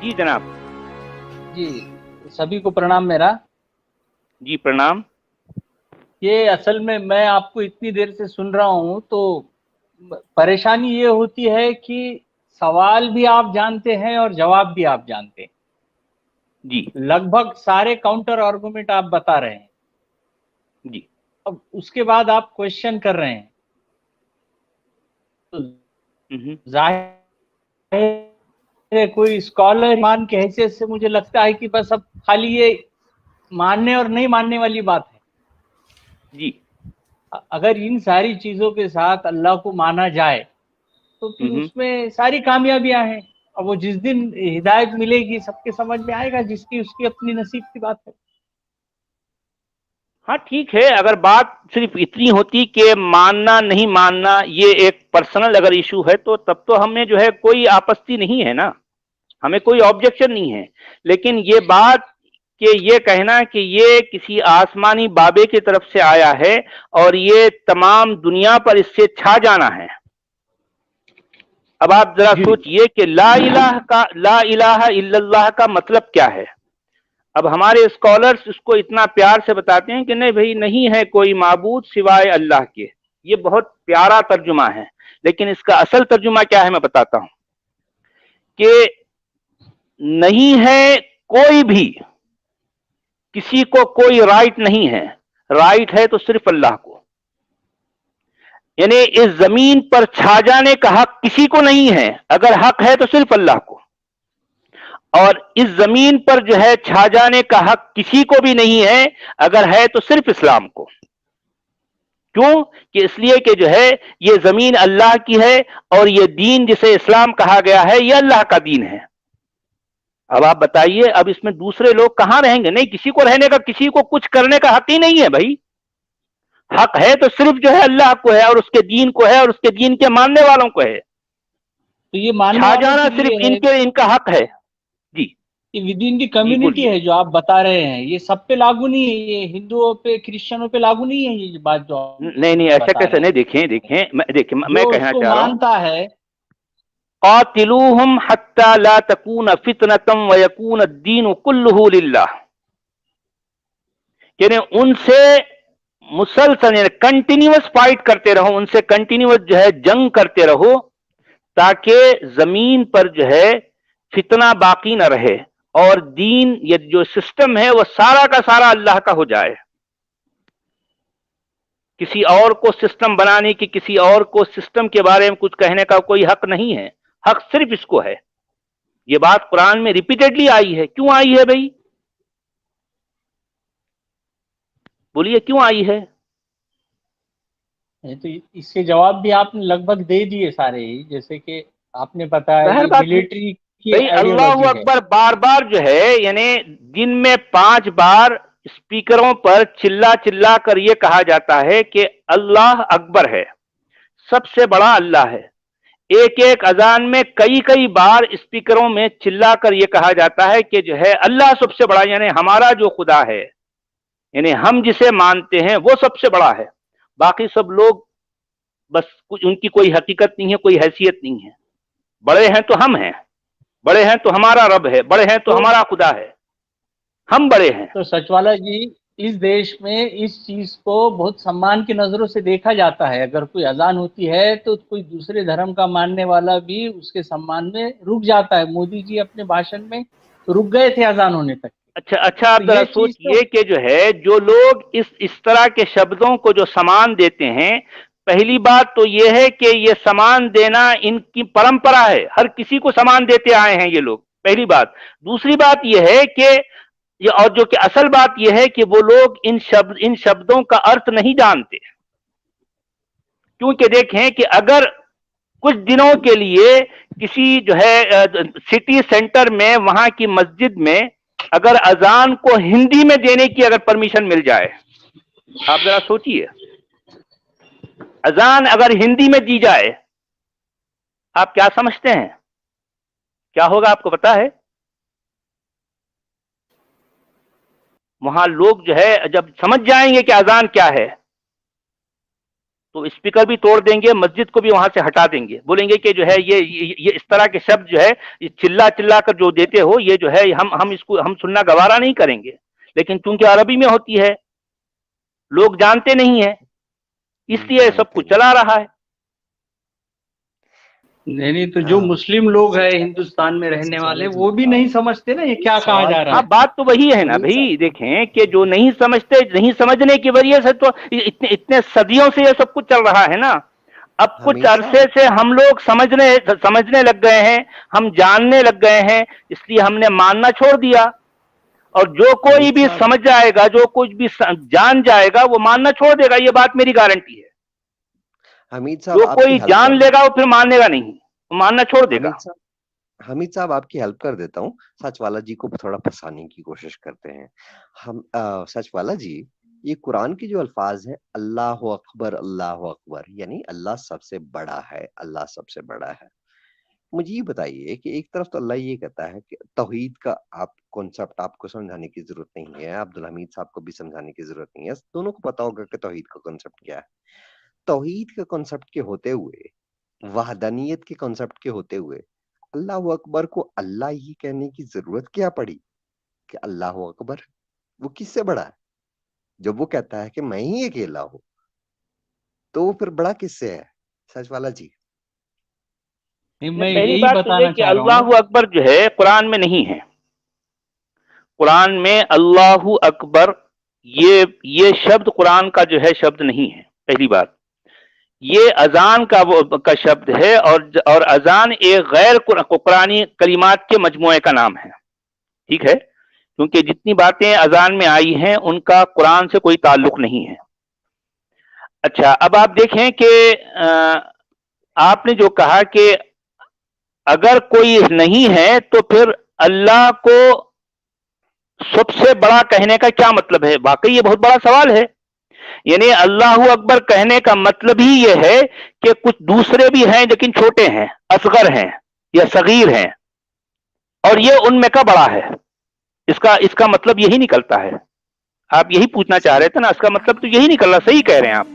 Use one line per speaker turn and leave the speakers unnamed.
جی جناب.
جی سبھی کو پرنام میرا.
جی پرنام.
یہ اصل میں آپ کو اتنی دیر سے سن رہا ہوں تو پریشانی یہ ہوتی ہے کہ سوال بھی آپ جانتے ہیں اور جواب بھی آپ جانتے ہیں.
جی
لگ بھگ سارے کاؤنٹر آرگومنٹ آپ بتا رہے ہیں.
جی
اب اس کے بعد آپ کوشچن کر رہے ہیں تو ظاہر ہے کوئی اسکالر مان کی حیثیت سے مجھے لگتا ہے کہ بس اب خالی یہ ماننے اور نہیں ماننے والی بات ہے.
جی
اگر ان ساری چیزوں کے ساتھ اللہ کو مانا جائے تو پھر اس میں ساری کامیابیاں ہیں. اور وہ جس دن ہدایت ملے گی سب کے سمجھ میں آئے گا، جس کی اس کی اپنی نصیب کی بات ہے.
ہاں ٹھیک ہے، اگر بات صرف اتنی ہوتی کہ ماننا نہیں ماننا یہ ایک پرسنل اگر ایشو ہے تو تب تو ہمیں جو ہے کوئی آپتی نہیں ہے نا، ہمیں کوئی آبجیکشن نہیں ہے. لیکن یہ بات کہ یہ کہنا کہ یہ کسی آسمانی بابے کی طرف سے آیا ہے اور یہ تمام دنیا پر اس سے چھا جانا ہے. اب آپ ذرا
جی
سوچئے کہ لا الہ الا اللہ کا مطلب کیا ہے. اب ہمارے اسکالرز اس کو اتنا پیار سے بتاتے ہیں کہ نہیں بھئی نہیں ہے کوئی معبود سوائے اللہ کے. یہ بہت پیارا ترجمہ ہے، لیکن اس کا اصل ترجمہ کیا ہے میں بتاتا ہوں کہ نہیں ہے کوئی بھی، کسی کو کوئی رائٹ نہیں ہے. رائٹ ہے تو صرف اللہ کو. یعنی اس زمین پر چھا جانے کا حق کسی کو نہیں ہے. اگر حق ہے تو صرف اللہ کو. اور اس زمین پر جو ہے چھا جانے کا حق کسی کو بھی نہیں ہے، اگر ہے تو صرف اسلام کو. کیوں کہ اس لیے کہ جو ہے یہ زمین اللہ کی ہے اور یہ دین جسے اسلام کہا گیا ہے یہ اللہ کا دین ہے. اب آپ بتائیے اب اس میں دوسرے لوگ کہاں رہیں گے. نہیں، کسی کو رہنے کا، کسی کو کچھ کرنے کا حق ہی نہیں ہے بھائی. حق ہے تو صرف جو ہے اللہ کو ہے اور اس کے دین کو ہے اور اس کے دین کے ماننے والوں کو ہے.
تو یہ ماننے
چھا
والوں
جانا
کے
صرف
لیے ہے
ان کا حق ہے. جی
کہ with in the
G
community
بولیے.
ہے جو آپ بتا رہے ہیں، یہ سب پہ لاگو نہیں ہے، یہ ہندوؤں پہ کرسچنوں پہ لاگو نہیں ہے یہ بات جو
نہیں نہیں، ایسا
بتا
کیسے
رہے
نہیں.
ہیں.
دیکھیں میں
جو اس
کہنا
کو
چاہ رہا ہوں
مانتا ہے
قاتلوہم حتی لا تکون فتنة ویکون الدین کلہ للہ. یعنی ان سے مسلسل یعنی کنٹینیوس فائٹ کرتے رہو، ان سے کنٹینیوس جو ہے جنگ کرتے رہو تاکہ زمین پر جو ہے فتنہ باقی نہ رہے اور دین یہ جو سسٹم ہے وہ سارا کا سارا اللہ کا ہو جائے. کسی اور کو سسٹم بنانے کی، کسی اور کو سسٹم کے بارے میں کچھ کہنے کا کوئی حق نہیں ہے. حق صرف اس کو ہے. یہ بات قرآن میں ریپیٹڈلی آئی ہے. کیوں آئی ہے بھائی؟ بولیے کیوں آئی ہے؟
تو اس کے جواب بھی آپ نے لگ بھگ دے دیے سارے ہی، جیسے کہ آپ نے بتایا
ظاہر
یہ
بات ہے
ملٹری کی
بھائی، اللہ
آئیڈیالوجی ہے.
اکبر بار بار جو ہے یعنی دن میں 5 بار اسپیکروں پر چلا چلا کر یہ کہا جاتا ہے کہ اللہ اکبر ہے، سب سے بڑا اللہ ہے. ایک ایک اذان میں کئی کئی بار اسپیکروں میں چلا کر یہ کہا جاتا ہے کہ جو ہے اللہ سب سے بڑا، یعنی ہمارا جو خدا ہے، یعنی ہم جسے مانتے ہیں وہ سب سے بڑا ہے. باقی سب لوگ بس ان کی کوئی حقیقت نہیں ہے، کوئی حیثیت نہیں ہے. بڑے ہیں تو ہم ہیں، بڑے ہیں تو ہمارا رب ہے، بڑے ہیں تو ہمارا خدا ہے. ہم بڑے ہیں.
تو سچوالا جی، اس دیش میں اس چیز کو بہت سمان کی نظروں سے دیکھا جاتا ہے. اگر کوئی اذان ہوتی ہے تو کوئی دوسرے دھرم کا ماننے والا بھی اس کے سمان میں رک جاتا ہے. مودی جی اپنے بھاشن میں رک گئے تھے اذان ہونے تک.
اچھا
تو
آپ ذرا
یہ چیز تو
سوچئے کہ جو ہے جو لوگ اس طرح کے شبدوں کو جو سامان دیتے ہیں، پہلی بات تو یہ ہے کہ یہ سامان دینا ان کی پرمپرا ہے. ہر کسی کو سامان دیتے آئے ہیں یہ لوگ، پہلی بات. دوسری بات یہ ہے کہ اور جو کہ اصل بات یہ ہے کہ وہ لوگ ان شبدوں کا ارتھ نہیں جانتے. کیونکہ دیکھیں کہ اگر کچھ دنوں کے لیے کسی جو ہے سٹی سینٹر میں وہاں کی مسجد میں اگر اذان کو ہندی میں دینے کی اگر پرمیشن مل جائے، آپ ذرا سوچئے، اذان اگر ہندی میں دی جائے، آپ کیا سمجھتے ہیں کیا ہوگا؟ آپ کو پتا ہے؟ وہاں لوگ جو ہے جب سمجھ جائیں گے کہ اذان کیا ہے تو اسپیکر بھی توڑ دیں گے, مسجد کو بھی وہاں سے ہٹا دیں گے, بولیں گے کہ جو ہے یہ اس طرح کے شبد جو ہے یہ چلا چلا کر جو دیتے ہو, یہ جو ہے ہم اس کو ہم سننا گوارا نہیں کریں گے. لیکن چونکہ عربی میں ہوتی ہے, لوگ جانتے نہیں ہیں, اس لیے سب کچھ چلا رہا ہے.
نہیں تو جو مسلم لوگ ہیں ہندوستان میں رہنے والے وہ بھی نہیں سمجھتے نا یہ کیا کہا جا رہا
ہاں
ہے.
بات تو وہی ہے نا بھائی, دیکھیں کہ جو نہیں سمجھتے, نہیں سمجھنے کی وجہ سے تو اتنے صدیوں سے یہ سب کچھ چل رہا ہے نا. اب کچھ عرصے سے ہم لوگ سمجھنے لگ گئے ہیں, ہم جاننے لگ گئے ہیں, اس لیے ہم نے ماننا چھوڑ دیا. اور جو کوئی بھی سمجھ جائے گا, جو کچھ بھی جان جائے گا, وہ ماننا چھوڑ دے گا. یہ بات میری گارنٹی ہے.
حمید صاحب
جو کوئی جان لے گا وہ پھر ماننے گا نہیں, وہ ماننا چھوڑ دے گا.
حمید صاحب آپ کی ہیلپ کر دیتا ہوں, سچ والا جی کو تھوڑا پھنسانے کی کوشش کرتے ہیں ہم. سچ والا جی, یہ قرآن کے جو الفاظ ہیں اللہ اکبر, یعنی اللہ سب سے بڑا ہے, اللہ سب سے بڑا ہے. مجھے یہ بتائیے کہ ایک طرف تو اللہ یہ کہتا ہے کہ توحید کا آپ کانسیپٹ آپ کو سمجھانے کی ضرورت نہیں ہے, عبدالحمید صاحب کو بھی سمجھانے کی ضرورت نہیں ہے, دونوں کو پتا ہوگا کہ توحید کا کانسیپٹ کیا ہے. توحید کے کانسیپٹ کے ہوتے ہوئے, وحدانیت کے کانسیپٹ کے ہوتے ہوئے, اللہ اکبر کو اللہ ہی کہنے کی ضرورت کیا پڑی کہ اللہ اکبر؟ وہ کس سے بڑا ہے؟ جب وہ کہتا ہے کہ میں ہی اکیلا ہوں, تو وہ پھر بڑا کس سے ہے؟ سچ والا جی,
میں
پہلی
یہی
بات تو یہ
بتانا
کہ
چاہ رہا
اللہ
ہوں.
اکبر جو ہے قرآن میں نہیں ہے. قرآن میں اللہ اکبر یہ شبد قرآن کا جو ہے شبد نہیں ہے. پہلی بات یہ اذان کا شبد ہے, اور اذان ایک غیر قرآنی کلمات کے مجموعے کا نام ہے. ٹھیک ہے, کیونکہ جتنی باتیں اذان میں آئی ہیں ان کا قرآن سے کوئی تعلق نہیں ہے. اچھا, اب آپ دیکھیں کہ آپ نے جو کہا کہ اگر کوئی نہیں ہے تو پھر اللہ کو سب سے بڑا کہنے کا کیا مطلب ہے؟ واقعی یہ بہت بڑا سوال ہے. یعنی اللہ اکبر کہنے کا مطلب ہی یہ ہے کہ کچھ دوسرے بھی ہیں لیکن چھوٹے ہیں, اصغر ہیں یا صغیر ہیں, اور یہ ان میں کا بڑا ہے. اس کا مطلب یہی نکلتا ہے. آپ یہی پوچھنا چاہ رہے تھے نا, اس کا مطلب تو یہی نکل رہا. صحیح کہہ رہے ہیں آپ.